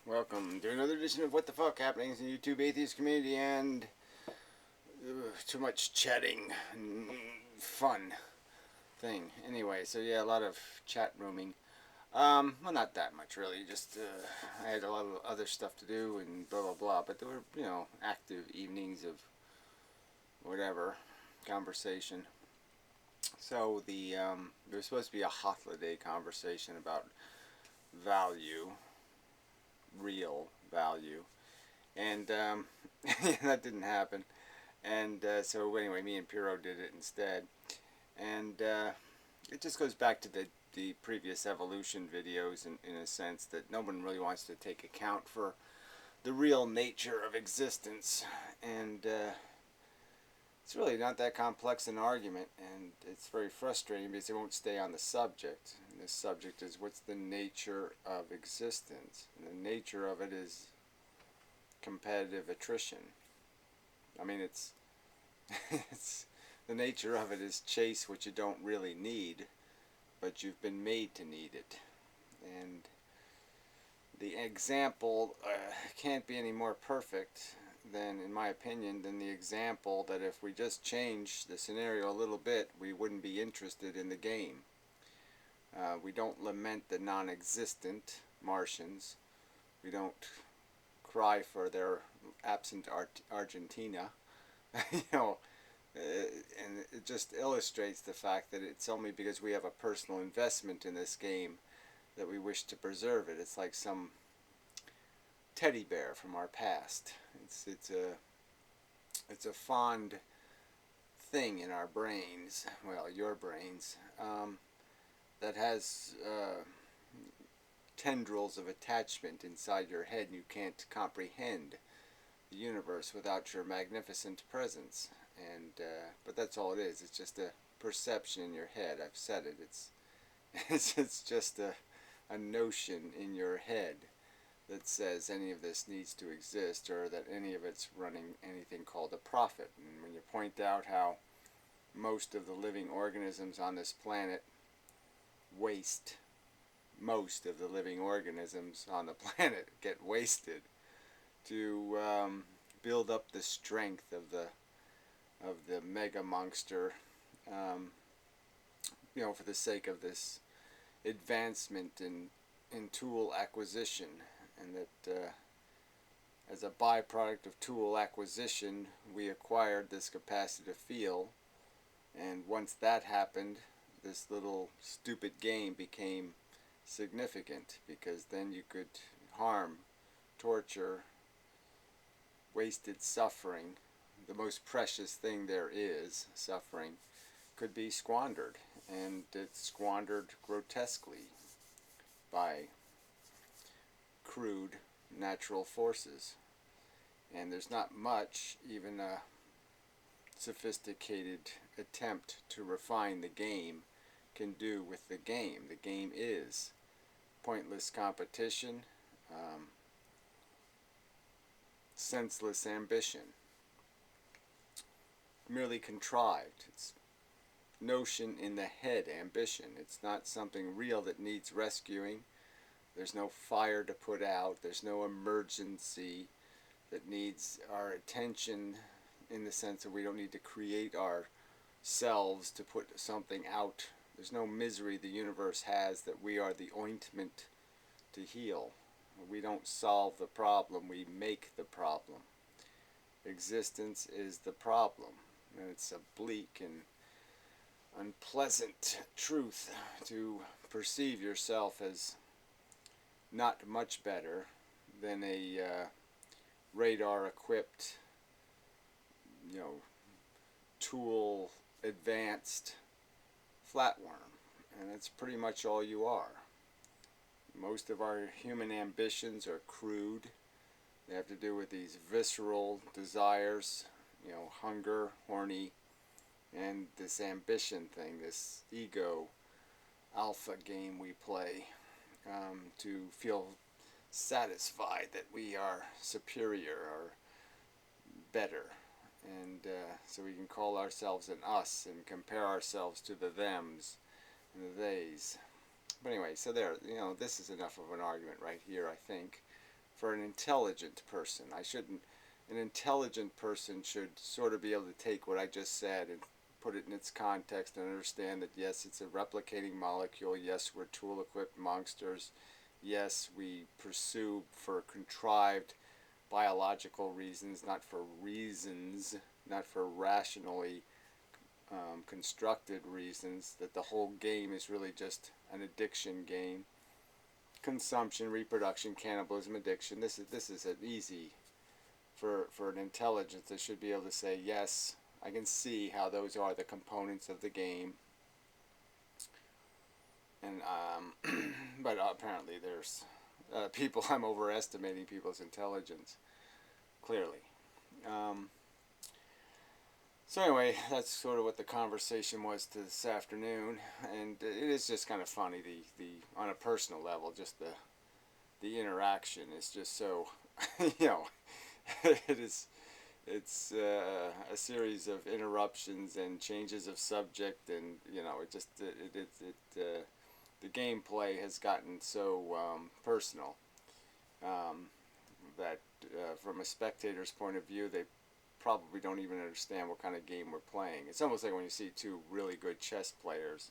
Welcome to another edition of What the Fuck Happenings in the YouTube Atheist Community and too much chatting and fun thing. Anyway, so yeah, a lot of chat rooming. Well, not that much really. Just I had a lot of other stuff to do and blah blah blah. But there were, active evenings of whatever conversation. So there was supposed to be a holiday conversation about value, real value, and that didn't happen. And so anyway, me and Piro did it instead, and it just goes back to the previous evolution videos in a sense that no one really wants to take account for the real nature of existence, and it's really not that complex an argument, and it's very frustrating because they won't stay on the subject. And the subject is, what's the nature of existence? And the nature of it is competitive attrition. I mean, it's the nature of it is chase what you don't really need, but you've been made to need it. And the example can't be any more perfect than, in my opinion, than the example that if we just change the scenario a little bit, we wouldn't be interested in the game. We don't lament the non-existent Martians. We don't cry for their absent Argentina. And it just illustrates the fact that it's only because we have a personal investment in this game that we wish to preserve it. It's like some teddy bear from our past. It's a fond thing in our brains, well, your brains, that has tendrils of attachment inside your head, and you can't comprehend the universe without your magnificent presence. And but that's all it is. It's just a perception in your head. I've said it. It's just a notion in your head that says any of this needs to exist, or that any of it's running anything called a profit. And when you point out how most of the living organisms on this planet waste, most of the living organisms on the planet get wasted to build up the strength of the mega monster, for the sake of this advancement in tool acquisition, and that as a byproduct of tool acquisition, we acquired this capacity to feel, and once that happened, this little stupid game became significant, because then you could harm, torture, wasted suffering, the most precious thing there is, suffering, could be squandered, and it's squandered grotesquely by crude natural forces. And there's not much, even a sophisticated attempt to refine the game can do with the game. The game is pointless competition, senseless ambition, merely contrived. It's notion in the head ambition. It's not something real that needs rescuing. There's no fire to put out. There's no emergency that needs our attention, in the sense that we don't need to create ourselves to put something out. There's no misery the universe has that we are the ointment to heal. We don't solve the problem, we make the problem. Existence is the problem, and it's a bleak and unpleasant truth to perceive yourself as not much better than a radar-equipped, tool advanced flatworm, and that's pretty much all you are. Most of our human ambitions are crude. They have to do with these visceral desires, hunger, horny, and this ambition thing, this ego alpha game we play, to feel satisfied that we are superior or better, and so we can call ourselves an us and compare ourselves to the thems and the theys. But anyway, so there, this is enough of an argument right here, I think, for an intelligent person. An intelligent person should sort of be able to take what I just said and put it in its context and understand that yes, it's a replicating molecule. Yes, we're tool-equipped monsters. Yes, we pursue for contrived biological reasons, not for rationally constructed reasons, that the whole game is really just an addiction game. Consumption, reproduction, cannibalism, addiction. This is an easy, for an intelligence that should be able to say, yes, I can see how those are the components of the game. And but apparently there's people, I'm overestimating people's intelligence, clearly. So anyway, that's sort of what the conversation was this afternoon, and it is just kind of funny, the on a personal level, just the interaction is just so, it's a series of interruptions and changes of subject, and the gameplay has gotten so personal that from a spectator's point of view, they probably don't even understand what kind of game we're playing. It's almost like when you see two really good chess players,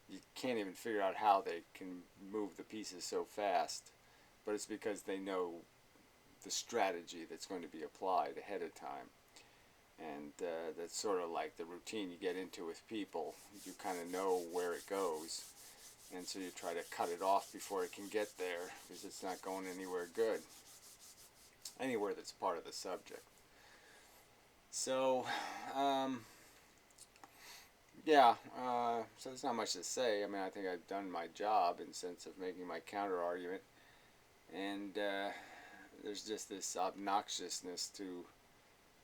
you can't even figure out how they can move the pieces so fast, but it's because they know the strategy that's going to be applied ahead of time. And that's sort of like the routine you get into with people. You kind of know where it goes, and so you try to cut it off before it can get there, because it's not going anywhere good, anywhere that's part of the subject. So, so there's not much to say. I mean, I think I've done my job in the sense of making my counter argument, and there's just this obnoxiousness to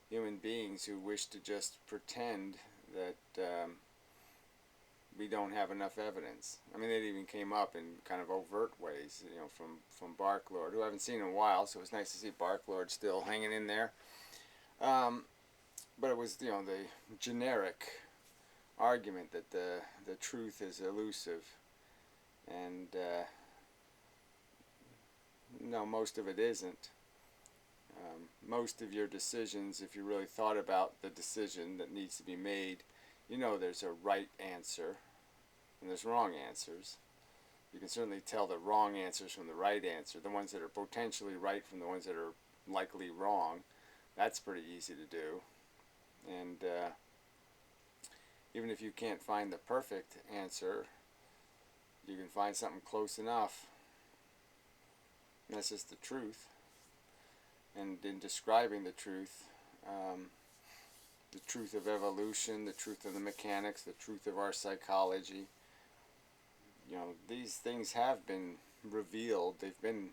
human beings who wish to just pretend that we don't have enough evidence. I mean, it even came up in kind of overt ways, from Barklord, who I haven't seen in a while, so it was nice to see Barklord still hanging in there. But it was, the generic argument that the truth is elusive, and no, most of it isn't. Most of your decisions, if you really thought about the decision that needs to be made, there's a right answer and there's wrong answers. You can certainly tell the wrong answers from the right answer, the ones that are potentially right from the ones that are likely wrong. That's pretty easy to do. And even if you can't find the perfect answer, you can find something close enough. And that's just the truth. And in describing the truth of evolution, the truth of the mechanics, the truth of our psychology, these things have been revealed. They've been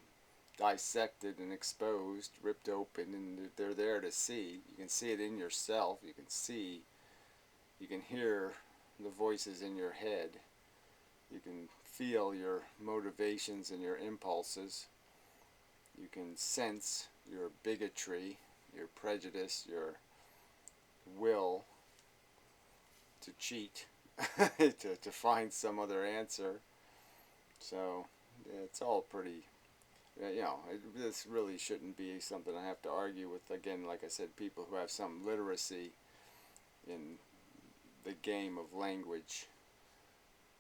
dissected and exposed, ripped open, and they're there to see. You can see it in yourself. You can hear the voices in your head. You can feel your motivations and your impulses. You can sense your bigotry, your prejudice, your will to cheat, to find some other answer. So it's all pretty, this really shouldn't be something I have to argue with, again, like I said, people who have some literacy in the game of language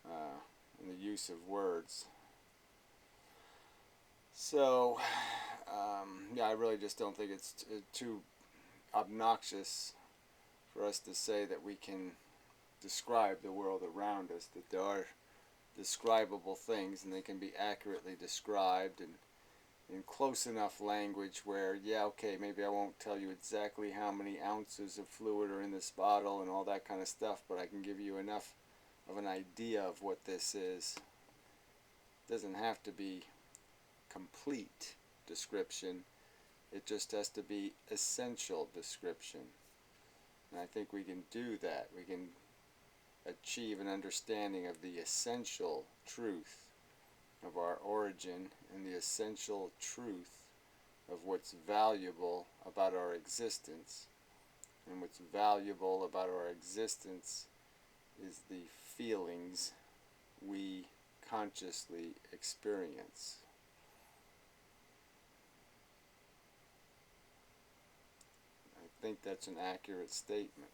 and the use of words. So, I really just don't think it's too obnoxious for us to say that we can describe the world around us, that there are describable things and they can be accurately described and in close enough language where, maybe I won't tell you exactly how many ounces of fluid are in this bottle and all that kind of stuff, but I can give you enough of an idea of what this is. It doesn't have to be complete description. It just has to be essential description. And I think we can do that. We can achieve an understanding of the essential truth of our origin and the essential truth of what's valuable about our existence. And what's valuable about our existence is the feelings we consciously experience. I think that's an accurate statement.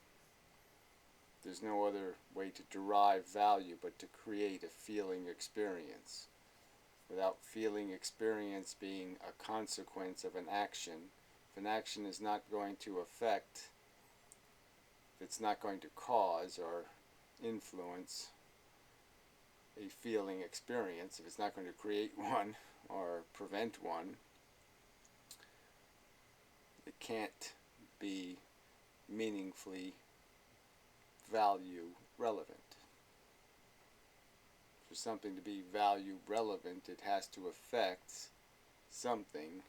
There's no other way to derive value but to create a feeling experience. Without feeling experience being a consequence of an action, if an action is not going to affect, if it's not going to cause or influence a feeling experience, if it's not going to create one or prevent one, it can't be meaningfully value relevant. For something to be value relevant, it has to affect something,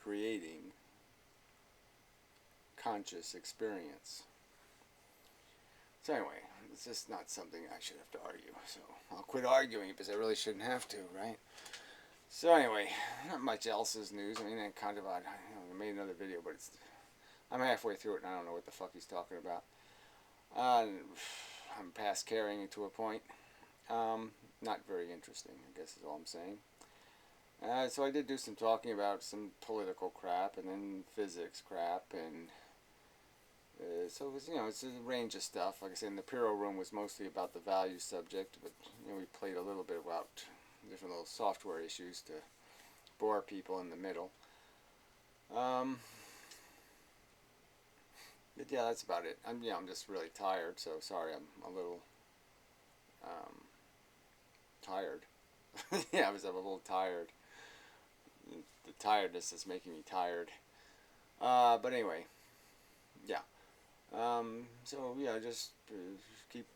creating conscious experience. So anyway, it's just not something I should have to argue. So I'll quit arguing because I really shouldn't have to, right? So anyway, not much else is news. I mean, kind of odd. I made another video, but I'm halfway through it and I don't know what the fuck he's talking about. I'm past carrying it to a point. Not very interesting, I guess is all I'm saying. So I did do some talking about some political crap and then physics crap, and so it was, it's a range of stuff. Like I said, in the Puro room was mostly about the value subject, but we played a little bit about different little software issues to bore people in the middle. But yeah, that's about it. I'm just really tired, so sorry I'm a little tired. Yeah, I was a little tired. The tiredness is making me tired. But anyway, yeah. So yeah, just keep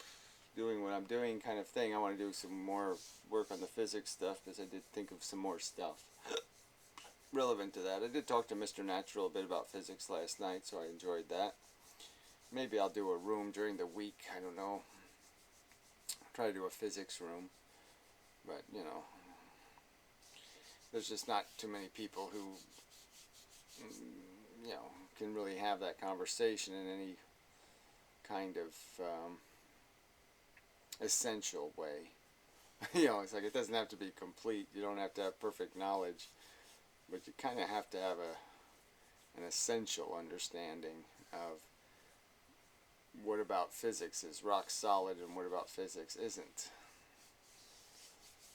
doing what I'm doing, kind of thing. I want to do some more work on the physics stuff because I did think of some more stuff relevant to that. I did talk to Mr. Natural a bit about physics last night, so I enjoyed that. Maybe I'll do a room during the week. I don't know. Try to do a physics room, but there's just not too many people who can really have that conversation in any kind of essential way. It's like it doesn't have to be complete. You don't have to have perfect knowledge, but you kind of have to have an essential understanding of what about physics is rock solid and what about physics isn't.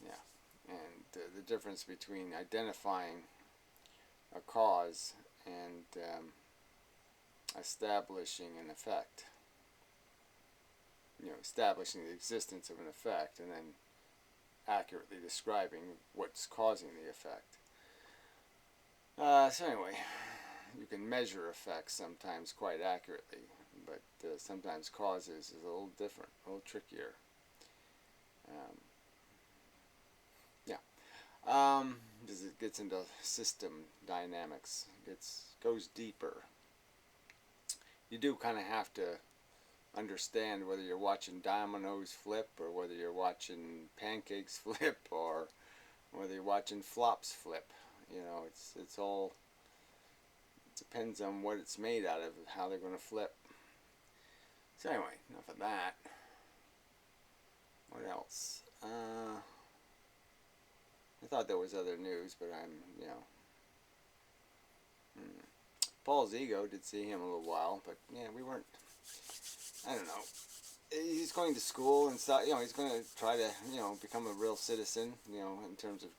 Yeah, and the difference between identifying a cause and establishing an effect. Establishing the existence of an effect and then accurately describing what's causing the effect. So anyway, you can measure effects sometimes quite accurately, but sometimes causes is a little different, a little trickier. Because it gets into system dynamics, goes deeper. You do kind of have to understand whether you're watching dominoes flip or whether you're watching pancakes flip or whether you're watching flops flip. It's all depends on what it's made out of, how they're going to flip. So anyway, enough of that. What else? I thought there was other news, but Paul's ego, did see him a little while, but yeah, we weren't, I don't know. He's going to school and stuff, he's going to try to, become a real citizen, in terms of,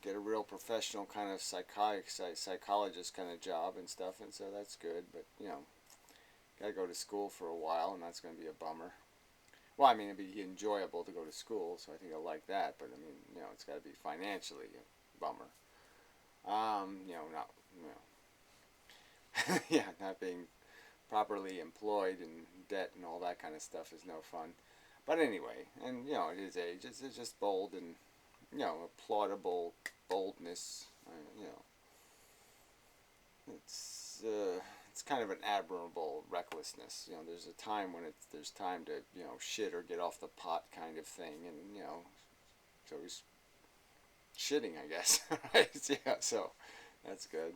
get a real professional kind of psychologist kind of job and stuff, and so that's good, but, got to go to school for a while, and that's going to be a bummer. Well, I mean, it'd be enjoyable to go to school, so I think I'll like that, but, I mean, it's got to be financially a bummer. Not, yeah, not being properly employed and debt and all that kind of stuff is no fun. But anyway, and, at his age, it's just bold and, applaudable boldness, it's kind of an admirable recklessness. There's a time when there's time to, shit or get off the pot kind of thing, and, so he's shitting, I guess. Right? Yeah, so that's good.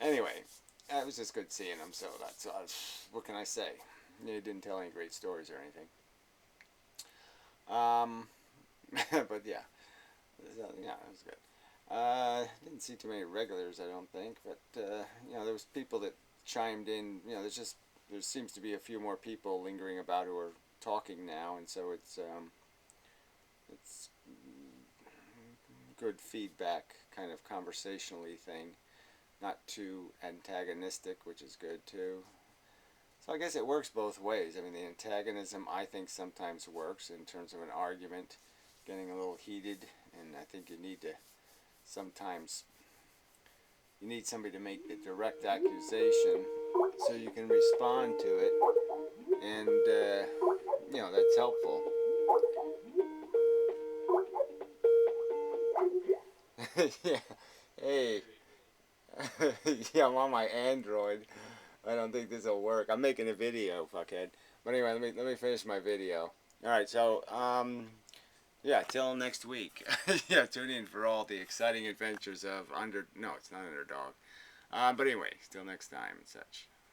Anyway, it was just good seeing him, so what can I say? He didn't tell any great stories or anything. But yeah, yeah, it was good. Didn't see too many regulars, I don't think, but there was people that chimed in. There seems to be a few more people lingering about who are talking now, and so it's good feedback, kind of conversationally thing, not too antagonistic, which is good too. So I guess it works both ways. I mean, the antagonism I think sometimes works in terms of an argument getting a little heated, and I think sometimes you need somebody to make the direct accusation so you can respond to it, and that's helpful. Yeah. Hey. Yeah, I'm on my Android. I don't think this will work. I'm making a video, fuckhead. But anyway, let me finish my video. All right, so yeah, till next week. Yeah, tune in for all the exciting adventures of No, it's not Underdog. But anyway, till next time and such.